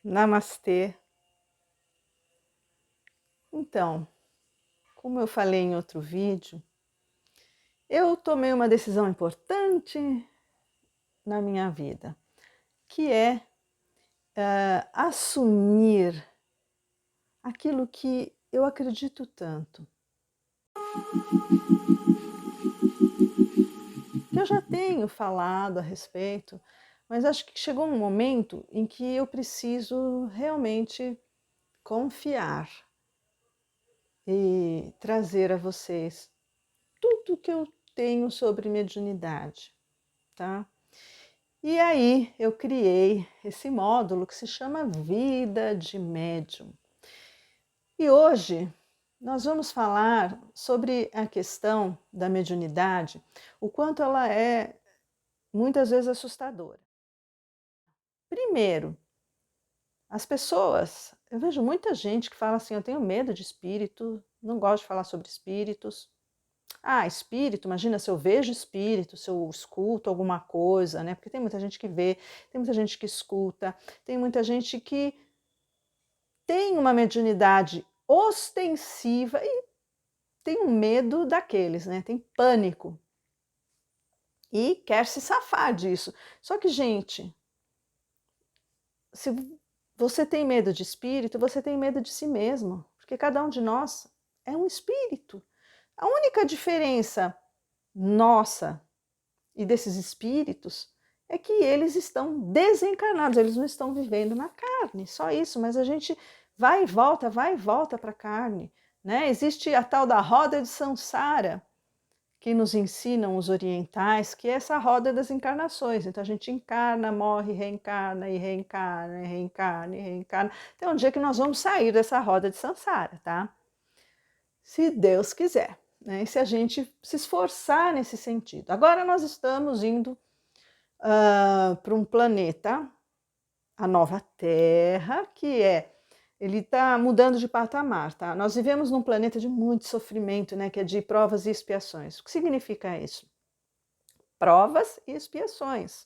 Namastê. Então, como eu falei em outro vídeo, eu tomei uma decisão importante na minha vida, que é assumir aquilo que eu acredito tanto. Que eu já tenho falado a respeito, mas acho que chegou um momento em que eu preciso realmente confiar e trazer a vocês tudo que eu tenho sobre mediunidade, tá? E aí eu criei esse módulo que se chama Vida de Médium. E hoje nós vamos falar sobre a questão da mediunidade, o quanto ela é muitas vezes assustadora. Primeiro, as pessoas, eu vejo muita gente que fala assim, eu tenho medo de espírito, não gosto de falar sobre espíritos. Ah, espírito, imagina se eu vejo espírito, se eu escuto alguma coisa, né? Porque tem muita gente que vê, tem muita gente que escuta, tem muita gente que tem uma mediunidade ostensiva e tem um medo daqueles, né? Tem pânico e quer se safar disso. Só que, gente, se você tem medo de espírito, você tem medo de si mesmo, porque cada um de nós é um espírito. A única diferença nossa e desses espíritos é que eles estão desencarnados, eles não estão vivendo na carne, só isso, mas a gente vai e volta para a carne, né? Existe a tal da roda de Sansara, que nos ensinam os orientais, que é essa roda das encarnações. Então a gente encarna, morre, reencarna, e reencarna, e reencarna, e reencarna. Tem um dia que nós vamos sair dessa roda de Sansara, tá? Se Deus quiser, né? E se a gente se esforçar nesse sentido. Agora nós estamos indo para um planeta, a nova Terra, ele está mudando de patamar, tá? Nós vivemos num planeta de muito sofrimento, né? Que é de provas e expiações. O que significa isso? Provas e expiações.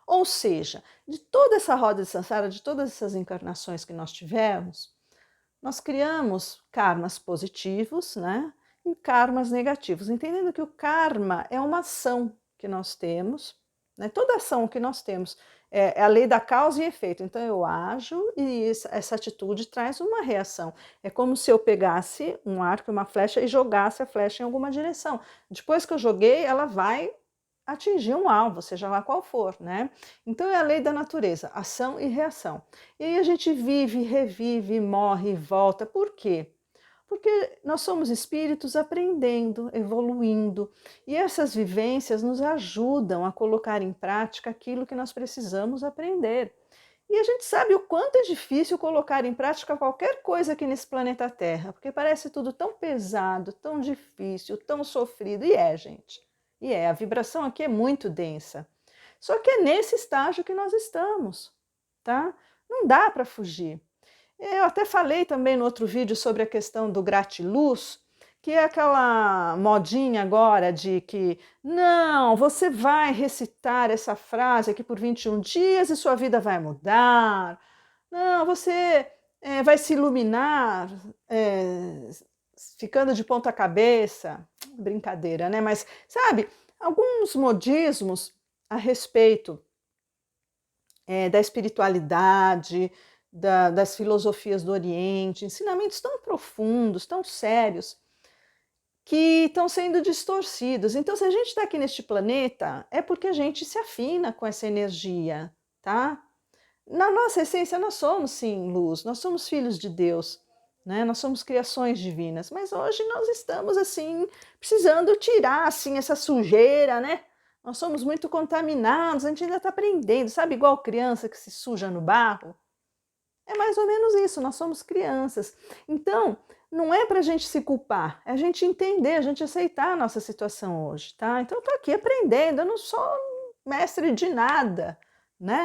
Ou seja, de toda essa roda de Sansara, de todas essas encarnações que nós tivemos, nós criamos karmas positivos, né? E karmas negativos, entendendo que o karma é uma ação que nós temos, né? Toda ação que nós temos é a lei da causa e efeito. Então eu ajo e essa atitude traz uma reação. É como se eu pegasse um arco e uma flecha e jogasse a flecha em alguma direção. Depois que eu joguei, ela vai atingir um alvo, seja lá qual for, né? Então é a lei da natureza, ação e reação. E aí a gente vive, revive, morre e volta. Por quê? Porque nós somos espíritos aprendendo, evoluindo, e essas vivências nos ajudam a colocar em prática aquilo que nós precisamos aprender. E a gente sabe o quanto é difícil colocar em prática qualquer coisa aqui nesse planeta Terra, porque parece tudo tão pesado, tão difícil, tão sofrido, e é, gente. E é, a vibração aqui é muito densa. Só que é nesse estágio que nós estamos, tá? Não dá para fugir. Eu até falei também no outro vídeo sobre a questão do gratiluz, que é aquela modinha agora de que, não, você vai recitar essa frase aqui por 21 dias e sua vida vai mudar. Não, você vai se iluminar ficando de ponta cabeça. Brincadeira, né? Mas, sabe, alguns modismos a respeito da espiritualidade, das filosofias do Oriente, ensinamentos tão profundos, tão sérios, que estão sendo distorcidos. Então, se a gente está aqui neste planeta, é porque a gente se afina com essa energia, tá? Na nossa essência, nós somos, sim, luz, nós somos filhos de Deus, né? Nós somos criações divinas, mas hoje nós estamos, assim, precisando tirar, assim, essa sujeira, né? Nós somos muito contaminados, a gente ainda está aprendendo, sabe? Igual criança que se suja no barro. É mais ou menos isso, nós somos crianças. Então, não é para a gente se culpar, é a gente entender, a gente aceitar a nossa situação hoje, tá? Então, eu estou aqui aprendendo, eu não sou mestre de nada, né?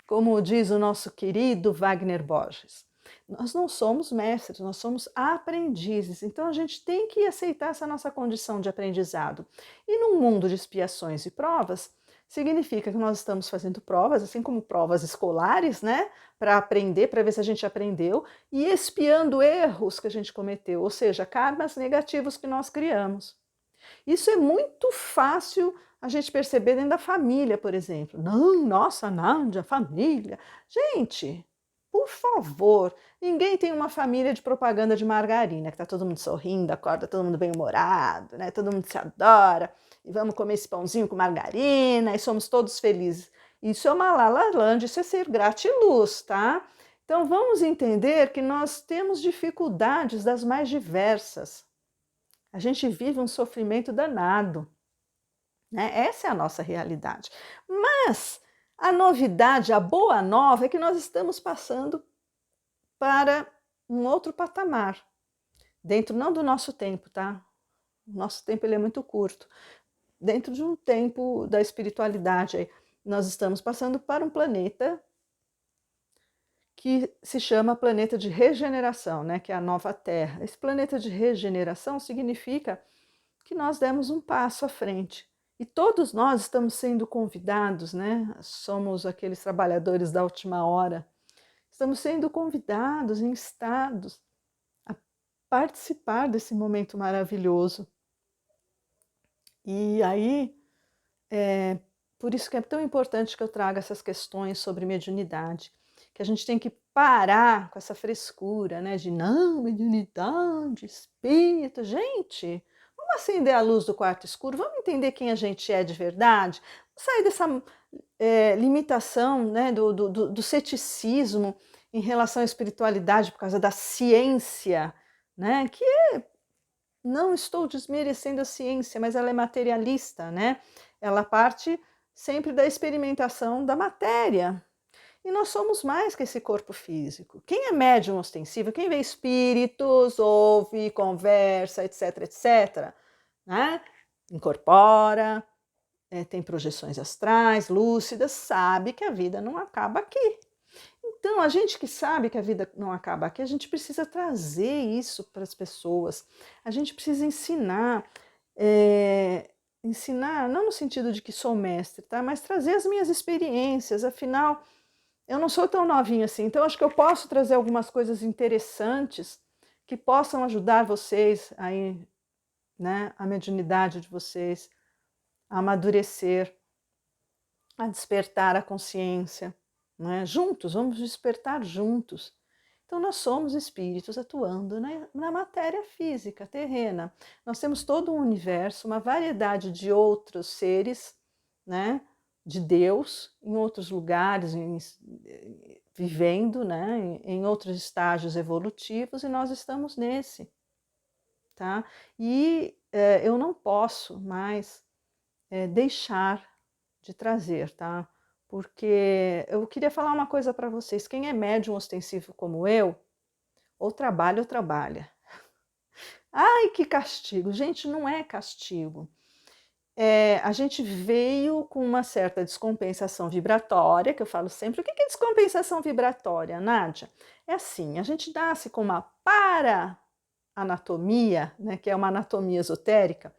Como diz o nosso querido Wagner Borges. Nós não somos mestres, nós somos aprendizes. Então, a gente tem que aceitar essa nossa condição de aprendizado. E num mundo de expiações e provas, Significa que nós estamos fazendo provas, assim como provas escolares, né? Para aprender, para ver se a gente aprendeu, e expiando erros que a gente cometeu, ou seja, karmas negativos que nós criamos. Isso é muito fácil a gente perceber dentro da família, por exemplo. Não, nossa, Nádia, família. Gente, por favor, ninguém tem uma família de propaganda de margarina, que tá todo mundo sorrindo, acorda todo mundo bem-humorado, né? Todo mundo se adora, e vamos comer esse pãozinho com margarina, e somos todos felizes. Isso é uma la-la-land, isso é ser gratiluz, tá? Então vamos entender que nós temos dificuldades das mais diversas. A gente vive um sofrimento danado, né? Essa é a nossa realidade. Mas a novidade, a boa nova é que nós estamos passando para um outro patamar, dentro não do nosso tempo, tá? O nosso tempo ele é muito curto. Dentro de um tempo da espiritualidade, aí, nós estamos passando para um planeta que se chama planeta de regeneração, né? Que é a nova Terra. Esse planeta de regeneração significa que nós demos um passo à frente. E todos nós estamos sendo convidados, né? Somos aqueles trabalhadores da última hora. Estamos sendo convidados, instados a participar desse momento maravilhoso. E aí, por isso que é tão importante que eu traga essas questões sobre mediunidade, que a gente tem que parar com essa frescura, né? De não, mediunidade, espírito, gente. Vamos acender a luz do quarto escuro, vamos entender quem a gente é de verdade, vamos sair dessa limitação, né, do ceticismo em relação à espiritualidade por causa da ciência, né, que não estou desmerecendo a ciência, mas ela é materialista, né? Ela parte sempre da experimentação da matéria. E nós somos mais que esse corpo físico. Quem é médium ostensivo, quem vê espíritos, ouve, conversa, etc, etc, né? Incorpora, tem projeções astrais, lúcidas, sabe que a vida não acaba aqui. Então, a gente que sabe que a vida não acaba aqui, a gente precisa trazer isso para as pessoas. A gente precisa ensinar, ensinar, não no sentido de que sou mestre, tá? Mas trazer as minhas experiências. Afinal, eu não sou tão novinha assim, então acho que eu posso trazer algumas coisas interessantes que possam ajudar vocês aí, né, a mediunidade de vocês, a amadurecer, a despertar a consciência, né? Juntos, vamos despertar juntos. Então, nós somos espíritos atuando na matéria física, terrena. Nós temos todo um universo, uma variedade de outros seres, né? De Deus, em outros lugares, vivendo, né? Em outros estágios evolutivos, e nós estamos nesse. Tá? E eu não posso mais deixar de trazer, tá? Porque eu queria falar uma coisa para vocês. Quem é médium ostensivo como eu, ou trabalha ou trabalha. Ai, que castigo! Gente, não é castigo. A gente veio com uma certa descompensação vibratória, que eu falo sempre. O que é descompensação vibratória, Nádia? É assim, a gente nasce com uma para-anatomia, né, que é uma anatomia esotérica,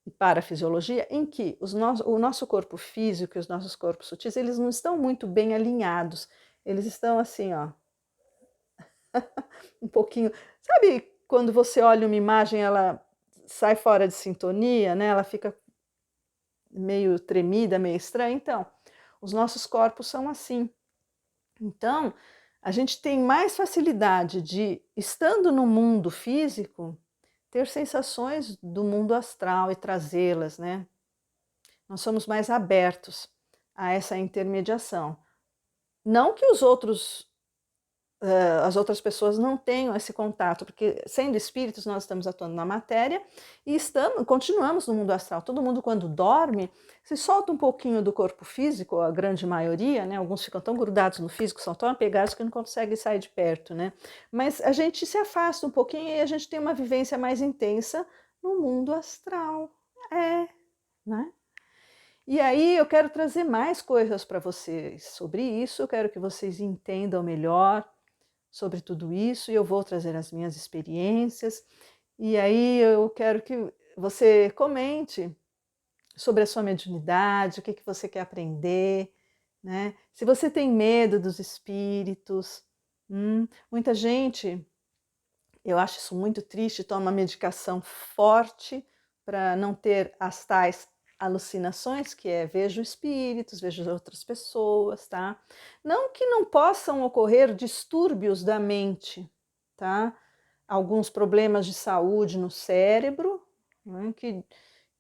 e parafisiologia, em que o nosso corpo físico e os nossos corpos sutis, eles não estão muito bem alinhados. Eles estão assim, ó, um pouquinho. Sabe quando você olha uma imagem, ela sai fora de sintonia, né? Ela fica meio tremida, meio estranha. Então, os nossos corpos são assim. Então, a gente tem mais facilidade de, estando no mundo físico, ter sensações do mundo astral e trazê-las, né? Nós somos mais abertos a essa intermediação. Não que as outras pessoas não tenham esse contato, porque sendo espíritos nós estamos atuando na matéria e continuamos no mundo astral. Todo mundo quando dorme se solta um pouquinho do corpo físico, a grande maioria, né? Alguns ficam tão grudados no físico, são tão apegados que não conseguem sair de perto, né? Mas a gente se afasta um pouquinho e a gente tem uma vivência mais intensa no mundo astral. Né? E aí eu quero trazer mais coisas para vocês sobre isso, eu quero que vocês entendam melhor sobre tudo isso, e eu vou trazer as minhas experiências, e aí eu quero que você comente sobre a sua mediunidade, o que você quer aprender, né? Se você tem medo dos espíritos, muita gente, eu acho isso muito triste, toma medicação forte para não ter as tais alucinações, que é vejo espíritos, vejo outras pessoas, tá? Não que não possam ocorrer distúrbios da mente, tá? Alguns problemas de saúde no cérebro, né,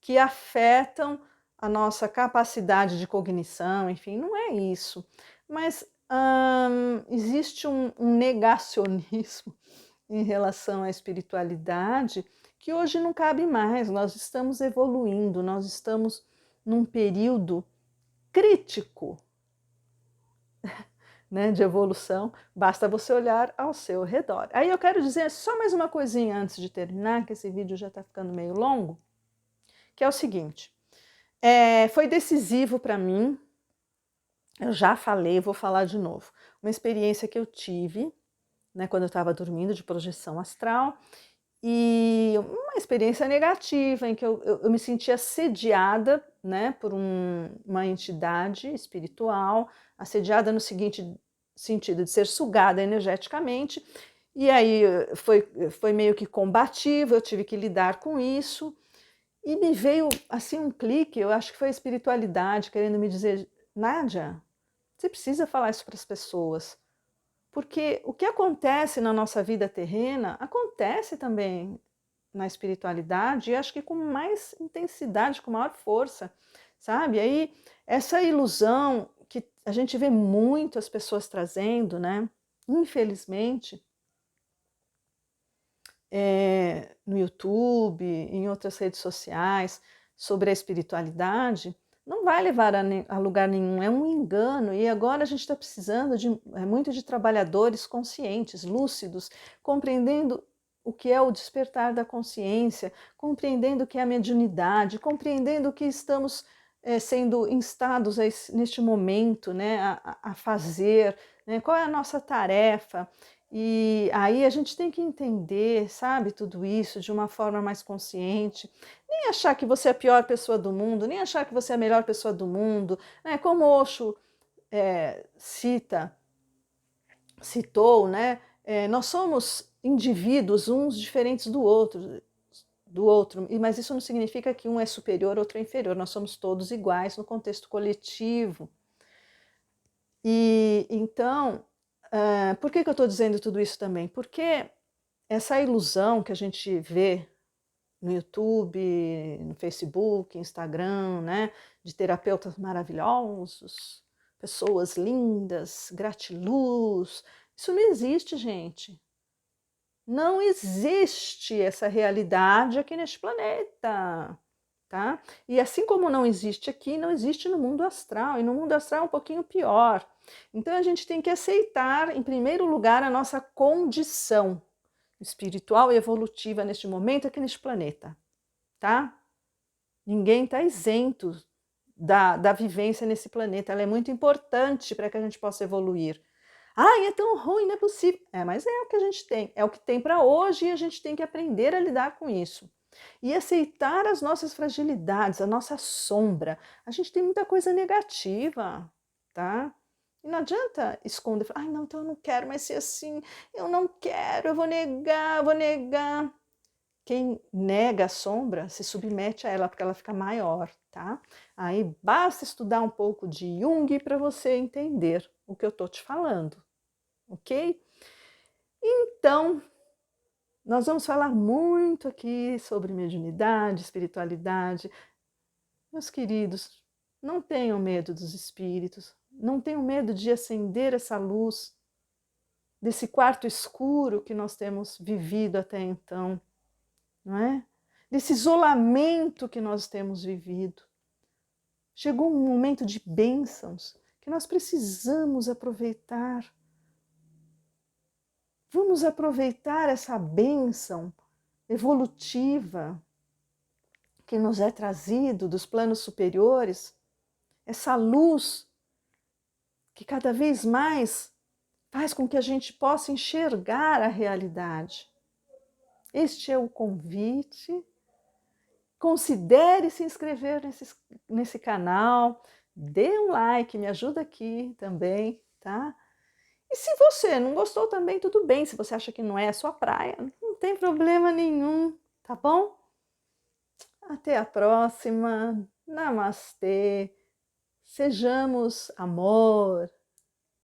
que afetam a nossa capacidade de cognição, enfim, não é isso. Mas existe um negacionismo em relação à espiritualidade que hoje não cabe mais. Nós estamos evoluindo, nós estamos num período crítico, né, de evolução, basta você olhar ao seu redor. Aí eu quero dizer só mais uma coisinha antes de terminar, que esse vídeo já está ficando meio longo, que é o seguinte, foi decisivo para mim, eu já falei, vou falar de novo, uma experiência que eu tive, né, quando eu estava dormindo, de projeção astral, e uma experiência negativa, em que eu me sentia assediada, né, por uma entidade espiritual, assediada no seguinte sentido, de ser sugada energeticamente, e aí foi meio que combativo, eu tive que lidar com isso, e me veio assim um clique, eu acho que foi a espiritualidade querendo me dizer, Nádia, você precisa falar isso para as pessoas, porque o que acontece na nossa vida terrena acontece também na espiritualidade, e acho que com mais intensidade, com maior força, sabe? Aí essa ilusão que a gente vê muito as pessoas trazendo, né? Infelizmente, no YouTube, em outras redes sociais, sobre a espiritualidade, não vai levar a lugar nenhum, é um engano, e agora a gente está precisando muito de trabalhadores conscientes, lúcidos, compreendendo o que é o despertar da consciência, compreendendo o que é a mediunidade, compreendendo o que estamos sendo instados neste momento, né, a fazer, né, qual é a nossa tarefa. E aí a gente tem que entender, sabe, tudo isso de uma forma mais consciente. Nem achar que você é a pior pessoa do mundo, nem achar que você é a melhor pessoa do mundo. Né? Como Osho citou, né? Nós somos indivíduos, uns diferentes do outro, mas isso não significa que um é superior, outro é inferior. Nós somos todos iguais no contexto coletivo. E então, por que eu estou dizendo tudo isso também? Porque essa ilusão que a gente vê no YouTube, no Facebook, Instagram, né, de terapeutas maravilhosos, pessoas lindas, gratiluz, isso não existe, gente. Não existe essa realidade aqui neste planeta, tá? E assim como não existe aqui, não existe no mundo astral, e no mundo astral é um pouquinho pior. Então a gente tem que aceitar, em primeiro lugar, a nossa condição espiritual e evolutiva neste momento aqui neste planeta, tá? Ninguém está isento da vivência nesse planeta, ela é muito importante para que a gente possa evoluir. Ai, é tão ruim, não é possível. Mas é o que a gente tem, é o que tem para hoje e a gente tem que aprender a lidar com isso. E aceitar as nossas fragilidades, a nossa sombra. A gente tem muita coisa negativa, tá? E não adianta esconder, ai não, então eu não quero mais ser assim, eu não quero, eu vou negar, eu vou negar. Quem nega a sombra se submete a ela porque ela fica maior, tá? Aí basta estudar um pouco de Jung para você entender o que eu tô te falando, ok? Então, nós vamos falar muito aqui sobre mediunidade, espiritualidade. Meus queridos, não tenham medo dos espíritos, não tenham medo de acender essa luz desse quarto escuro que nós temos vivido até então, não é? Desse isolamento que nós temos vivido. Chegou um momento de bênçãos que nós precisamos aproveitar. Vamos aproveitar essa bênção evolutiva que nos é trazido dos planos superiores, essa luz que cada vez mais faz com que a gente possa enxergar a realidade. Este é o convite considere se inscrever nesse canal, dê um like, me ajuda aqui também, tá? E se você não gostou também, tudo bem, se você acha que não é a sua praia, não tem problema nenhum, tá bom? Até a próxima, namastê, sejamos amor.